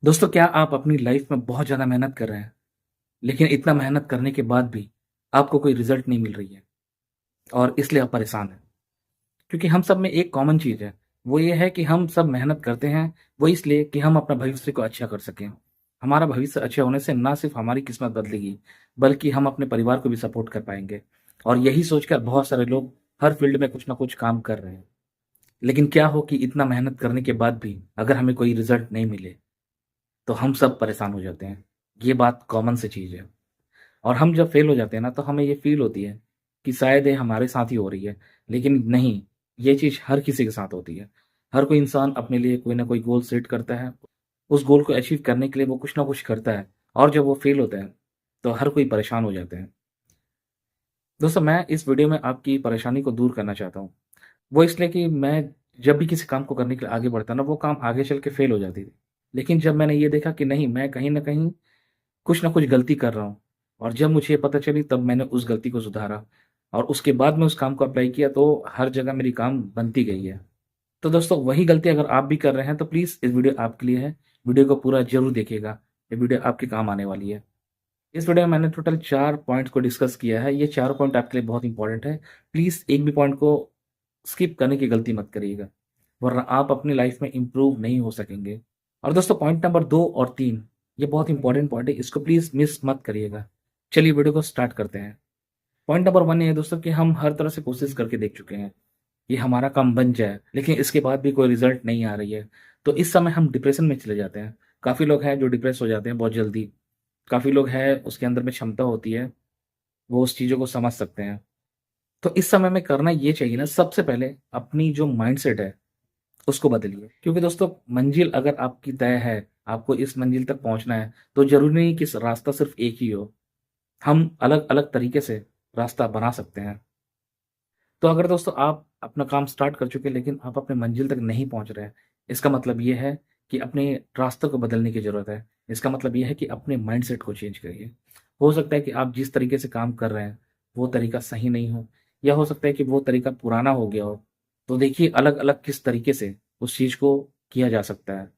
दोस्तों, क्या आप अपनी लाइफ में बहुत ज़्यादा मेहनत कर रहे हैं, लेकिन इतना मेहनत करने के बाद भी आपको कोई रिज़ल्ट नहीं मिल रही है और इसलिए आप परेशान हैं? क्योंकि हम सब में एक कॉमन चीज़ है, वो ये है कि हम सब मेहनत करते हैं, वो इसलिए कि हम अपना भविष्य को अच्छा कर सकें। हमारा भविष्य अच्छा होने से ना सिर्फ़ हमारी किस्मत बदलेगी, बल्कि हम अपने परिवार को भी सपोर्ट कर पाएँगे और यही सोचकर बहुत सारे लोग हर फ़ील्ड में कुछ ना कुछ काम कर रहे हैं। लेकिन क्या हो कि इतना मेहनत करने के बाद भी अगर हमें कोई रिज़ल्ट नहीं मिले, तो हम सब परेशान हो जाते हैं। ये बात कॉमन सी चीज़ है। और हम जब फेल हो जाते हैं ना, तो हमें ये फ़ील होती है कि शायद ये हमारे साथ ही हो रही है, लेकिन नहीं, ये चीज़ हर किसी के साथ होती है। हर कोई इंसान अपने लिए कोई ना कोई गोल सेट करता है, उस गोल को अचीव करने के लिए वो कुछ ना कुछ करता है और जब वो फेल होता है, तो हर कोई परेशान हो जाते हैं। दोस्तों, मैं इस वीडियो में आपकी परेशानी को दूर करना चाहता हूँ। वो इसलिए कि मैं जब भी किसी काम को करने के लिए आगे बढ़ता ना, वो काम आगे चल के फेल हो जाती थी। लेकिन जब मैंने ये देखा कि नहीं, मैं कहीं न कहीं कुछ ना कुछ गलती कर रहा हूँ और जब मुझे ये पता चली तब मैंने उस गलती को सुधारा और उसके बाद मैं उस काम को अप्लाई किया तो हर जगह मेरी काम बनती गई है। तो दोस्तों, वही गलती अगर आप भी कर रहे हैं तो प्लीज़ इस वीडियो आपके लिए है। वीडियो को पूरा ज़रूर देखिएगा, ये वीडियो आपके काम आने वाली है। इस वीडियो में मैंने टोटल 4 पॉइंट्स को डिस्कस किया है। ये चारों पॉइंट आपके लिए बहुत इंपॉर्टेंट है। प्लीज़ एक भी पॉइंट को स्किप करने की गलती मत करिएगा, वरना आप अपनी लाइफ़ में इम्प्रूव नहीं हो सकेंगे। और दोस्तों, पॉइंट नंबर 2 और 3 ये बहुत इंपॉर्टेंट पॉइंट है, इसको प्लीज़ मिस मत करिएगा। चलिए वीडियो को स्टार्ट करते हैं। पॉइंट नंबर 1 ये है दोस्तों कि हम हर तरह से कोशिश करके देख चुके हैं कि हमारा काम बन जाए, लेकिन इसके बाद भी कोई रिज़ल्ट नहीं आ रही है। तो इस समय हम डिप्रेशन में चले जाते हैं। काफ़ी लोग हैं जो डिप्रेस हो जाते हैं बहुत जल्दी। काफ़ी लोग हैं उसके अंदर में क्षमता होती है, वो उस चीज़ों को समझ सकते हैं। तो इस समय में करना ये चाहिए ना, सबसे पहले अपनी जो माइंडसेट है उसको बदलिए। क्योंकि दोस्तों, मंजिल अगर आपकी तय है, आपको इस मंजिल तक पहुँचना है, तो ज़रूरी नहीं कि रास्ता सिर्फ़ एक ही हो। हम अलग-अलग तरीके से रास्ता बना सकते हैं। तो अगर दोस्तों आप अपना काम स्टार्ट कर चुके हैं लेकिन आप अपने मंजिल तक नहीं पहुँच रहे हैं, इसका मतलब ये है कि अपने रास्ते को बदलने की ज़रूरत है। इसका मतलब ये है कि अपने माइंडसेट को चेंज करिए। हो सकता है कि आप जिस तरीके से काम कर रहे हैं, वो तरीका सही नहीं हो या हो सकता है कि वो तरीका पुराना हो गया हो। तो देखिए अलग-अलग किस तरीके से उस चीज़ को किया जा सकता है।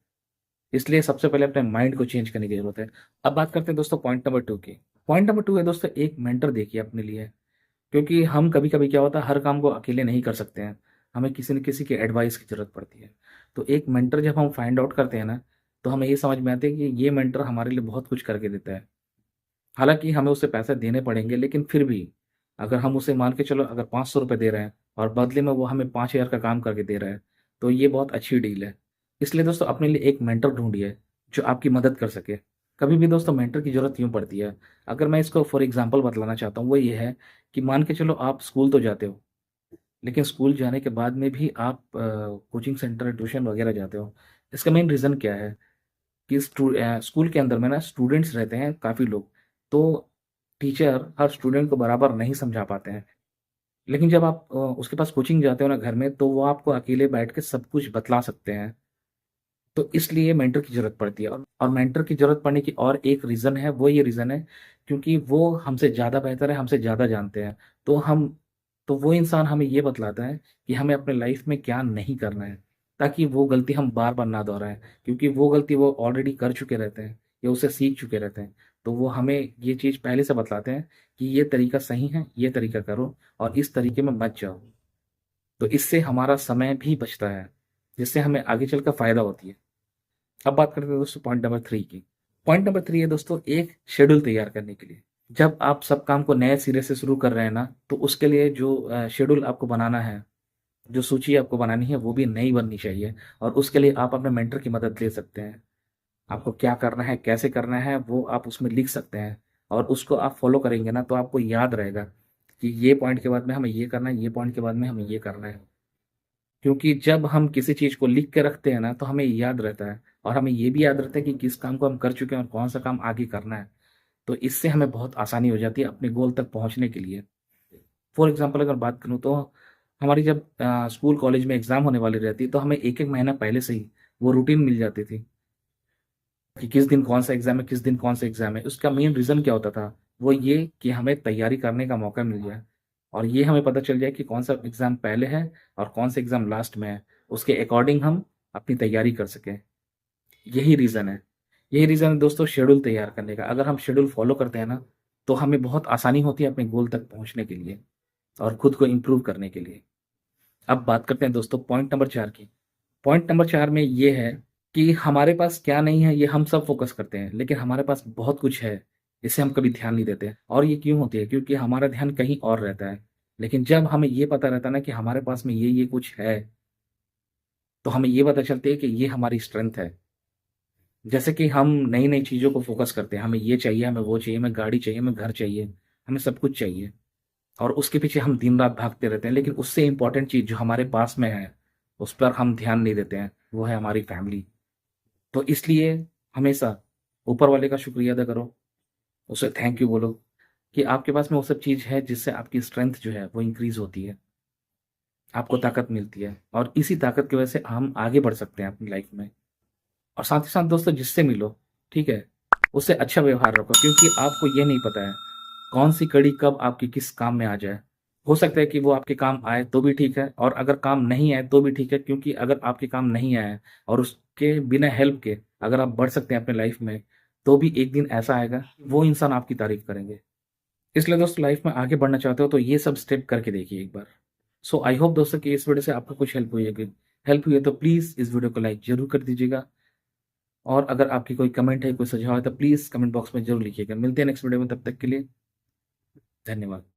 इसलिए सबसे पहले अपने माइंड को चेंज करने की ज़रूरत है। अब बात करते हैं दोस्तों पॉइंट नंबर 2 की। पॉइंट नंबर 2 है दोस्तों, एक मेंटर देखिए अपने लिए। क्योंकि हम कभी-कभी क्या होता है, हर काम को अकेले नहीं कर सकते हैं। हमें किसी न किसी की एडवाइस की ज़रूरत पड़ती है। तो एक मेंटर जब हम फाइंड आउट करते हैं ना, तो हमें ये समझ में आता है कि ये मेंटर हमारे लिए बहुत कुछ करके देता है। हालाँकि हमें उसे पैसे देने पड़ेंगे, लेकिन फिर भी अगर हम उसे मान के चलो, अगर ₹500 दे रहे हैं और बदले में वो हमें 5000 का काम करके दे रहा है, तो ये बहुत अच्छी डील है। इसलिए दोस्तों, अपने लिए एक मेंटर ढूँढिए जो आपकी मदद कर सके। कभी भी दोस्तों मेंटर की ज़रूरत यूँ पड़ती है। अगर मैं इसको फॉर एग्ज़ाम्पल बतलाना चाहता हूँ, वो ये है कि मान के चलो आप स्कूल तो जाते हो, लेकिन स्कूल जाने के बाद में भी आप कोचिंग सेंटर, ट्यूशन वगैरह जाते हो। इसका मेन रीज़न क्या है कि स्कूल के अंदर में ना स्टूडेंट्स रहते हैं काफ़ी लोग, तो टीचर हर स्टूडेंट को बराबर नहीं समझा पाते हैं। लेकिन जब आप उसके पास कोचिंग जाते हो ना घर में, तो वो आपको अकेले बैठ के सब कुछ बतला सकते हैं। तो इसलिए मेंटर की ज़रूरत पड़ती है और मेंटर की ज़रूरत पड़ने की और एक रीज़न है, वो ये रीज़न है क्योंकि वो हमसे ज़्यादा बेहतर है, हमसे ज़्यादा जानते हैं। तो हम तो वो इंसान हमें ये बतलाता है कि हमें अपने लाइफ़ में क्या नहीं करना है, ताकि वो गलती हम बार-बार ना दोहराएँ, क्योंकि वो गलती वो ऑलरेडी कर चुके रहते हैं या उसे सीख चुके रहते हैं। तो वो हमें ये चीज़ पहले से बतलाते हैं कि ये तरीका सही है, ये तरीका करो और इस तरीके में मत जाओ। तो इससे हमारा समय भी बचता है, जिससे हमें आगे चलकर फ़ायदा होती है। अब बात करते हैं दोस्तों पॉइंट नंबर 3 की। पॉइंट नंबर 3 है दोस्तों, एक शेड्यूल तैयार करने के लिए। जब आप सब काम को नए सिरे से शुरू कर रहे हैं ना, तो उसके लिए जो शेड्यूल आपको बनाना है, जो सूची आपको बनानी है, वो भी नई बननी चाहिए और उसके लिए आप अपने मेंटर की मदद ले सकते हैं। आपको क्या करना है, कैसे करना है, वो आप उसमें लिख सकते हैं और उसको आप फ़ॉलो करेंगे ना, तो आपको याद रहेगा कि ये पॉइंट के बाद में हमें ये करना है, ये पॉइंट के बाद में हमें ये करना है। क्योंकि जब हम किसी चीज़ को लिख के रखते हैं ना, तो हमें याद रहता है और हमें ये भी याद रहता है कि किस काम को हम कर चुके हैं और कौन-सा काम आगे करना है। तो इससे हमें बहुत आसानी हो जाती है अपने गोल तक पहुँचने के लिए। फॉर एग्ज़ाम्पल अगर बात करूँ तो हमारी जब स्कूल कॉलेज में एग्ज़ाम होने वाली रहती है, तो हमें 1-1 महीना पहले से ही वो रूटीन मिल जाती थी कि किस दिन कौन-सा एग्ज़ाम है, किस दिन कौन-सा एग्ज़ाम है। उसका मेन रीज़न क्या होता था? वो ये कि हमें तैयारी करने का मौका मिल जाए और ये हमें पता चल जाए कि कौन-सा एग्ज़ाम पहले है और कौन-सा एग्ज़ाम लास्ट में है। उसके अकॉर्डिंग हम अपनी तैयारी कर सकें। यही रीज़न है। यही रीज़न है दोस्तों शेड्यूल तैयार करने का। अगर हम शेड्यूल फ़ॉलो करते हैं ना, तो हमें बहुत आसानी होती है अपने गोल तक पहुँचने के लिए और खुद को इम्प्रूव करने के लिए। अब बात करते हैं दोस्तों पॉइंट नंबर 4 की। पॉइंट नंबर 4 में ये है कि हमारे पास क्या नहीं है ये हम सब फ़ोकस करते हैं, लेकिन हमारे पास बहुत कुछ है, इसे हम कभी ध्यान नहीं देते। और ये क्यों होती है? क्योंकि हमारा ध्यान कहीं और रहता है। लेकिन जब हमें ये पता रहता है ना कि हमारे पास में ये कुछ है, तो हमें ये पता चलती है कि ये हमारी स्ट्रेंथ है। जैसे कि हम नई-नई चीज़ों को फ़ोकस करते हैं, हमें ये चाहिए, हमें वो चाहिए, हमें गाड़ी चाहिए, हमें घर चाहिए, हमें सब कुछ चाहिए और उसके पीछे हम दिन-रात भागते रहते हैं। लेकिन उससे इम्पोर्टेंट चीज़ जो हमारे पास में है, उस पर हम ध्यान नहीं देते हैं, वो है हमारी फैमिली। तो इसलिए हमेशा ऊपर वाले का शुक्रिया अदा करो, उसे थैंक यू बोलो कि आपके पास में वो सब चीज़ है जिससे आपकी स्ट्रेंथ जो है वो इंक्रीज़ होती है, आपको ताकत मिलती है और इसी ताकत की वजह से हम आगे बढ़ सकते हैं अपनी लाइफ़ में। और साथ ही साथ दोस्तों जिससे मिलो, ठीक है? उससे अच्छा व्यवहार रखो क्योंकि आपको ये नहीं पता है, कौन-सी कड़ी कब आपके किस काम में आ जाए। हो सकता है कि वो आपके काम आए तो भी ठीक है और अगर काम नहीं आए तो भी ठीक है क्योंकि अगर आपके काम नहीं आया और उसके बिना हेल्प के अगर आप बढ़ सकते हैं अपनी लाइफ़ में, तो भी एक दिन ऐसा आएगा, वो इंसान आपकी तारीफ़ करेंगे। इसलिए दोस्तों लाइफ़ में आगे बढ़ना चाहते हो तो ये सब स्टेप करके देखिए एक बार। सो आई होप दोस्तों कि इस वीडियो से आपको कुछ हेल्प हुई है तो प्लीज़ इस वीडियो को लाइक ज़रूर कर दीजिएगा और अगर आपकी कोई कमेंट है, कोई सुझाव है तो प्लीज़ कमेंट बॉक्स में ज़रूर लिखिएगा। मिलते हैं नेक्स्ट वीडियो में, तब तक के लिए धन्यवाद।